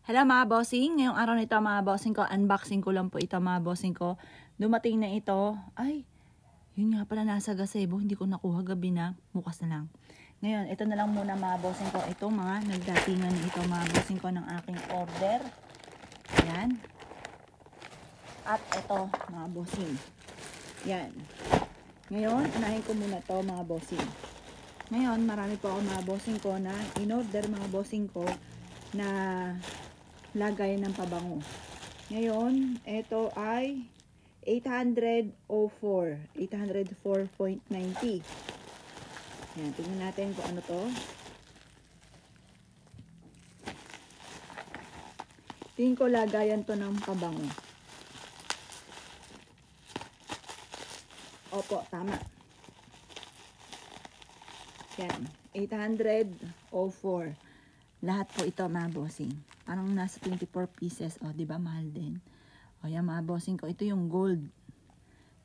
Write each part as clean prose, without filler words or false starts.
Hello mga bossing, ngayong araw na ito mga bossing ko, unboxing ko lang po ito mga bossing ko. Dumating na ito, ay, yun nga pala nasa gazebo, hindi ko nakuha gabi na, bukas na lang. Ngayon, ito na lang muna mga bossing ko, ito mga nagdatingan na ito mga bossing ko ng aking order. Yan. At ito mga bossing. Yan. Ngayon, unahin ko muna to mga bossing. Ngayon, marami po ako mga bossing ko na in-order mga bossing ko na lagay ng pabango. Ngayon, ito ay 804.90. Yan, tingnan natin kung ano to. Tingin ko lagayan to ng pabango. Opo, tama. Yan, 804. Lahat po ito mga bossing. Parang nasa 24 pieces. O, diba? Mahal din. O, yan mga bossing ko. Ito yung gold.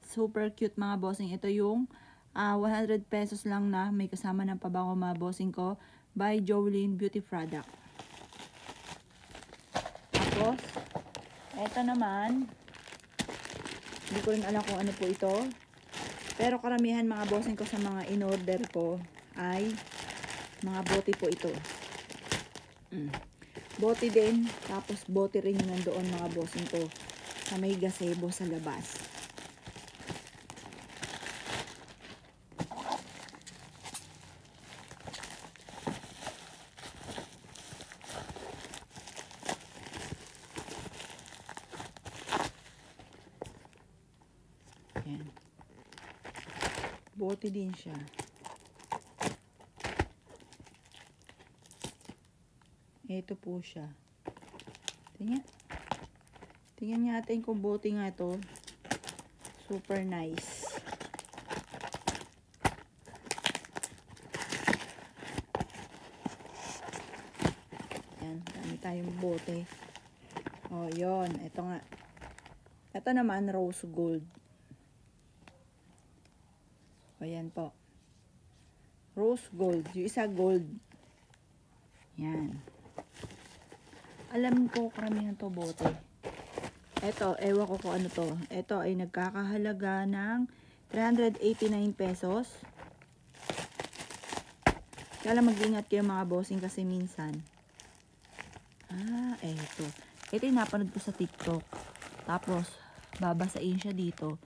Super cute mga bossing. Ito yung 100 pesos lang na may kasama ng pabango mga bossing ko. By Jolene Beauty Product. Tapos, ito naman. Hindi ko rin alam kung ano po ito. Pero karamihan mga bossing ko sa mga in-order ko ay mga bote po ito. Bote din, tapos bote rin yung nandoon mga bossing ko sa may gazebo sa labas. Yan. Bote din siya. Ito po siya. Tingnan. Tingnan natin kung bote nga ito. Super nice. Yan. Dami tayong bote. O, yun. Ito nga. Ito naman, rose gold. O, yan po. Rose gold. Yung isa gold. Yan. Alam ko karamihan to bote. Ito, ewan ko kung ano to. Ito ay nagkakahalaga ng 389 pesos. Kaya lang mag-ingat kayo mga bossing kasi minsan. Eto. Ito yung napanood ko sa TikTok. Tapos, babasain siya dito.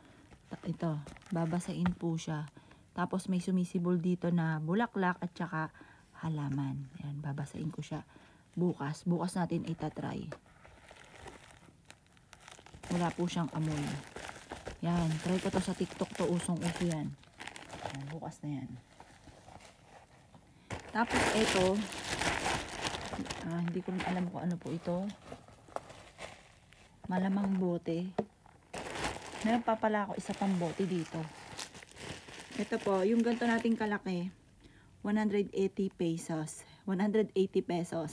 Ito, babasain po siya. Tapos may sumisibol dito na bulaklak at saka halaman. Ayan, babasain ko siya. Bukas natin itatry. Wala po siyang amoy. Yan, try ko to sa TikTok to, usong-uso yan. Yan, bukas na yan. Tapos ito, hindi ko rin alam kung ano po ito. Malamang bote. Meron pa pala ako isa pang bote dito. Ito po, yung ganito nating kalaki, 180 pesos. 180 pesos.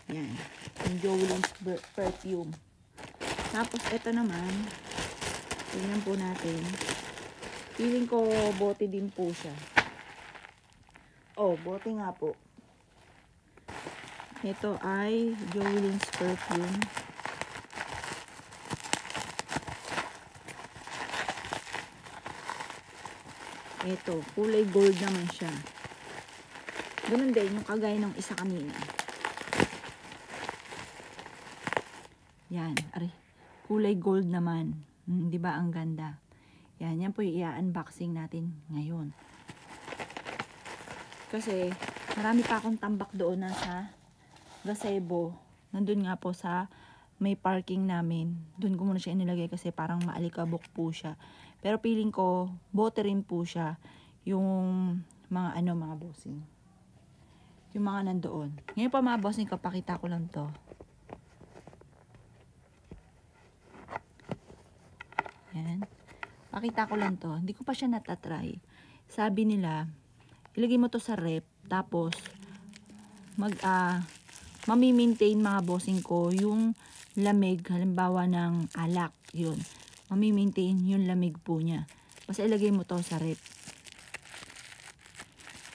Yan. Yung Jolene's perfume. Tapos, ito naman. Tingnan po natin. Feeling ko, bote din po siya. Oh, bote nga po. Ito ay Jolene's perfume. Ito, kulay gold naman siya. Ganun din, yung kagaya ng isa kanina. Yan, ari. Kulay gold naman. Di ba ang ganda? Yan po yung i-unboxing natin ngayon. Kasi, marami pa akong tambak doon na sa gazebo. Nandun nga po sa may parking namin. Doon ko muna siya inilagay kasi parang maalikabok po siya. Pero feeling ko, bote rin po siya. Yung mga mga bossing. Yung mga nandoon. Ngayon pa mga bossing, kapakita ko lang to. Yan. Pakita ko lang to. Hindi ko pa siya natatry. Sabi nila, ilagay mo to sa rep. Tapos, mami-maintain mga bossing ko yung lamig. Halimbawa ng alak. Yun. Mami-maintain yung lamig po niya. Basta ilagay mo to sa rep.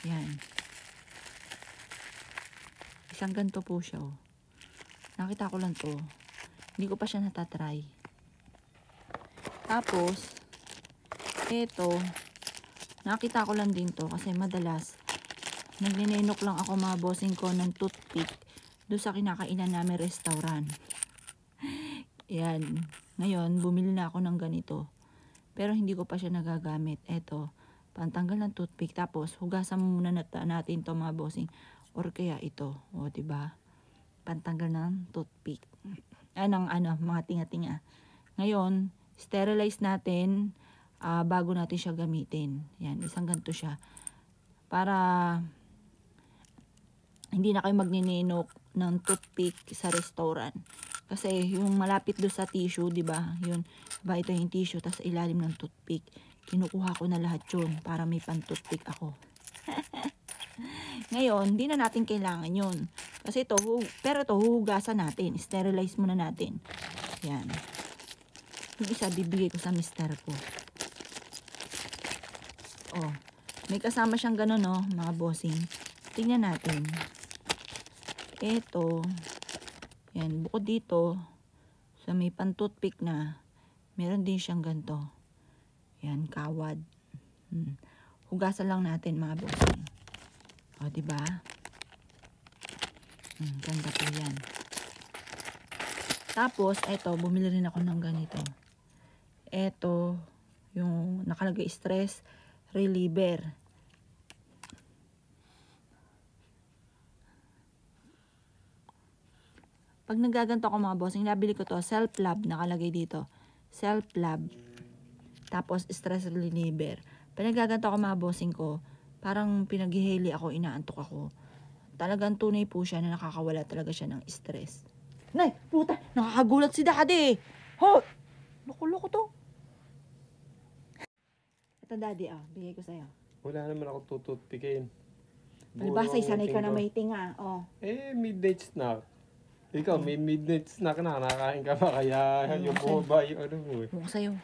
Yan. Isang ganito po siya. Oh. Nakita ko lang to. Hindi ko pa siya natatry. Tapos, ito, nakita ko lang din to kasi madalas, nagninenok lang ako mga bossing ko ng toothpick doon sa kinakainan namin restaurant. Yan. Ngayon, bumili na ako ng ganito. Pero hindi ko pa siya nagagamit. Ito, pantanggal ng toothpick. Tapos, hugasan muna natin to mga bossing. Or kaya ito. O, diba? Pantanggal ng toothpick. Mga tinga-tinga. Ngayon, sterilize natin bago natin siya gamitin. Yan, isang ganito siya. Para hindi na kayo magninenok ng toothpick sa restaurant. Kasi yung malapit do sa tissue, di ba? Yun, diba ito yung tissue, tas ilalim ng toothpick. Kinukuha ko na lahat yun para may pan-toothpick ako. Ngayon, hindi na natin kailangan yun. Kasi ito, pero ito, huhugasan natin. Sterilize muna natin. Yan. Yung isa, bibigay ko sa mister ko. Oh, may kasama siyang gano'n, no, mga bossing. Tingnan natin. Ito, yan, bukod dito, sa may pan-toothpick na, meron din siyang ganito. Yan, kawad. Hugasan lang natin, mga bossing. O, diba? Ganda po yan. Tapos, eto, bumili rin ako ng ganito. Eto, yung nakalagay stress reliever. Pag nagaganto ako mga bossing, nabili ko to, self-lab, nakalagay dito. Self-lab. Tapos, stress reliever. Pag nagaganto ako mga bossing ko, parang pinaghihili ako, inaantok ako. Talagang tunay po siya na nakakawala talaga siya ng stress. Nay, puta, nakakagulat si daddy. Ho! Loko-loko to. Ito daddy, bigay ko sa'yo. Wala naman ako tututpikin. Palibasa, sanay ka na may tinga. Oh. Midnight snack. Ikaw, may midnight snack na. Nakakain ka ba? Kaya yung bumaba yung ano mo eh. Buko sa'yo.